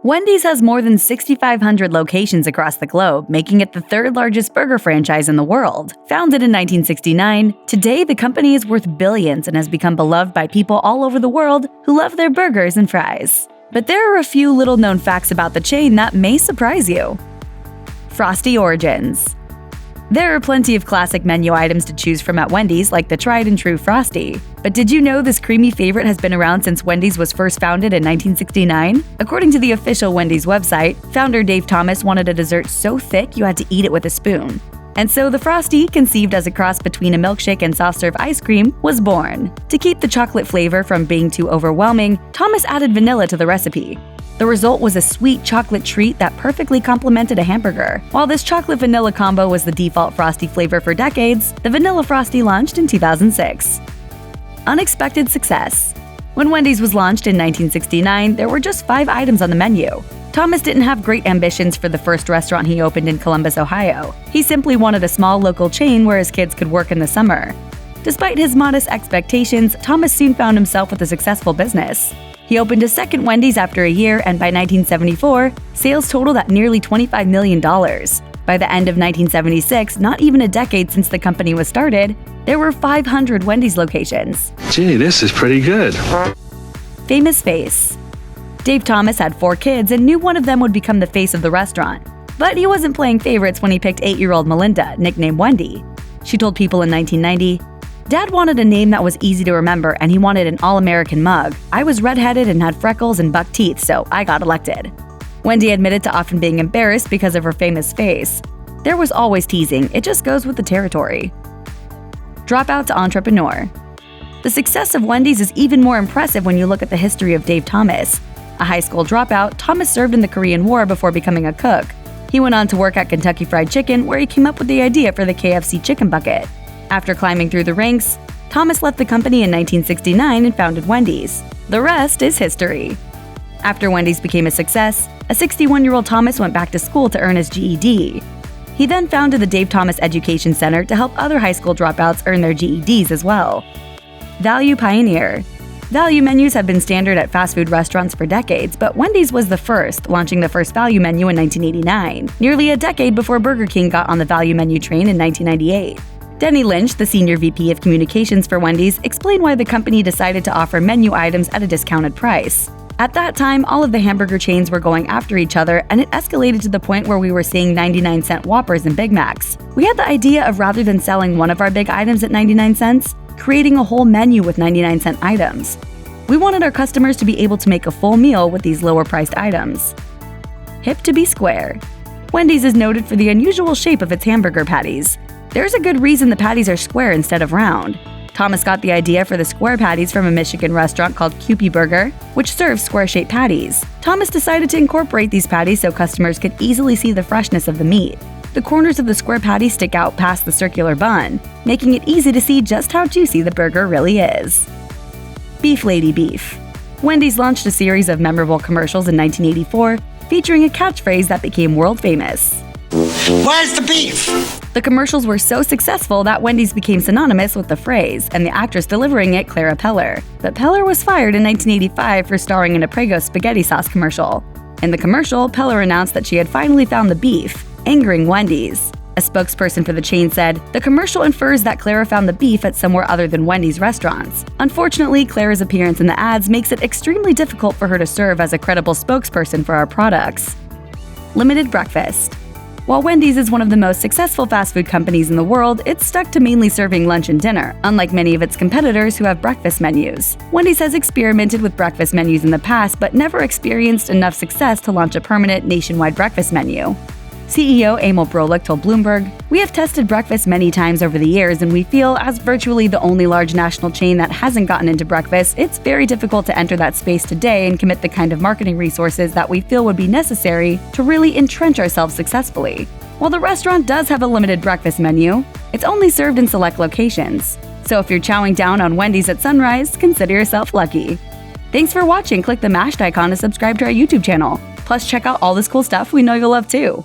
Wendy's has more than 6,500 locations across the globe, making it the third largest burger franchise in the world. Founded in 1969, today the company is worth billions and has become beloved by people all over the world who love their burgers and fries. But there are a few little-known facts about the chain that may surprise you. Frosty origins. There are plenty of classic menu items to choose from at Wendy's, like the tried-and-true Frosty. But did you know this creamy favorite has been around since Wendy's was first founded in 1969? According to the official Wendy's website, founder Dave Thomas wanted a dessert so thick you had to eat it with a spoon. And so the Frosty, conceived as a cross between a milkshake and soft-serve ice cream, was born. To keep the chocolate flavor from being too overwhelming, Thomas added vanilla to the recipe. The result was a sweet chocolate treat that perfectly complemented a hamburger. While this chocolate-vanilla combo was the default Frosty flavor for decades, the Vanilla Frosty launched in 2006. Unexpected success. When Wendy's was launched in 1969, there were just 5 items on the menu. Thomas didn't have great ambitions for the first restaurant he opened in Columbus, Ohio. He simply wanted a small local chain where his kids could work in the summer. Despite his modest expectations, Thomas soon found himself with a successful business. He opened a second Wendy's after a year, and by 1974, sales totaled at nearly $25 million. By the end of 1976, not even a decade since the company was started, there were 500 Wendy's locations. Gee, this is pretty good. Famous face. Dave Thomas had 4 kids and knew one of them would become the face of the restaurant. But he wasn't playing favorites when he picked 8-year-old Melinda, nicknamed Wendy. She told People in 1990, "Dad wanted a name that was easy to remember, and he wanted an all-American mug. I was redheaded and had freckles and buck teeth, so I got elected." Wendy admitted to often being embarrassed because of her famous face. There was always teasing, it just goes with the territory. Dropout to entrepreneur. The success of Wendy's is even more impressive when you look at the history of Dave Thomas. A high school dropout, Thomas served in the Korean War before becoming a cook. He went on to work at Kentucky Fried Chicken, where he came up with the idea for the KFC chicken bucket. After climbing through the ranks, Thomas left the company in 1969 and founded Wendy's. The rest is history. After Wendy's became a success, a 61-year-old Thomas went back to school to earn his GED. He then founded the Dave Thomas Education Center to help other high school dropouts earn their GEDs as well. Value pioneer. Value menus have been standard at fast food restaurants for decades, but Wendy's was the first, launching the first value menu in 1989, nearly a decade before Burger King got on the value menu train in 1998. Denny Lynch, the senior VP of communications for Wendy's, explained why the company decided to offer menu items at a discounted price. At that time, all of the hamburger chains were going after each other, and it escalated to the point where we were seeing 99-cent Whoppers and Big Macs. We had the idea of, rather than selling one of our big items at 99 cents, creating a whole menu with 99-cent items. We wanted our customers to be able to make a full meal with these lower-priced items. Hip to be square. Wendy's is noted for the unusual shape of its hamburger patties. There's a good reason the patties are square instead of round. Thomas got the idea for the square patties from a Michigan restaurant called Kewpie Burger, which serves square-shaped patties. Thomas decided to incorporate these patties so customers could easily see the freshness of the meat. The corners of the square patty stick out past the circular bun, making it easy to see just how juicy the burger really is. Beef Lady Beef. Wendy's launched a series of memorable commercials in 1984, featuring a catchphrase that became world famous. "Where's the beef?" The commercials were so successful that Wendy's became synonymous with the phrase, and the actress delivering it, Clara Peller. But Peller was fired in 1985 for starring in a Prego spaghetti sauce commercial. In the commercial, Peller announced that she had finally found the beef, angering Wendy's. A spokesperson for the chain said, "The commercial infers that Clara found the beef at somewhere other than Wendy's restaurants. Unfortunately, Clara's appearance in the ads makes it extremely difficult for her to serve as a credible spokesperson for our products." Limited breakfast. While Wendy's is one of the most successful fast food companies in the world, it's stuck to mainly serving lunch and dinner, unlike many of its competitors who have breakfast menus. Wendy's has experimented with breakfast menus in the past, but never experienced enough success to launch a permanent nationwide breakfast menu. CEO Emil Brolick told Bloomberg, "We have tested breakfast many times over the years, and we feel, as virtually the only large national chain that hasn't gotten into breakfast, it's very difficult to enter that space today and commit the kind of marketing resources that we feel would be necessary to really entrench ourselves successfully." While the restaurant does have a limited breakfast menu, it's only served in select locations. So if you're chowing down on Wendy's at sunrise, consider yourself lucky. Thanks for watching. Click the mashed icon to subscribe to our YouTube channel. Plus, check out all this cool stuff we know you'll love too.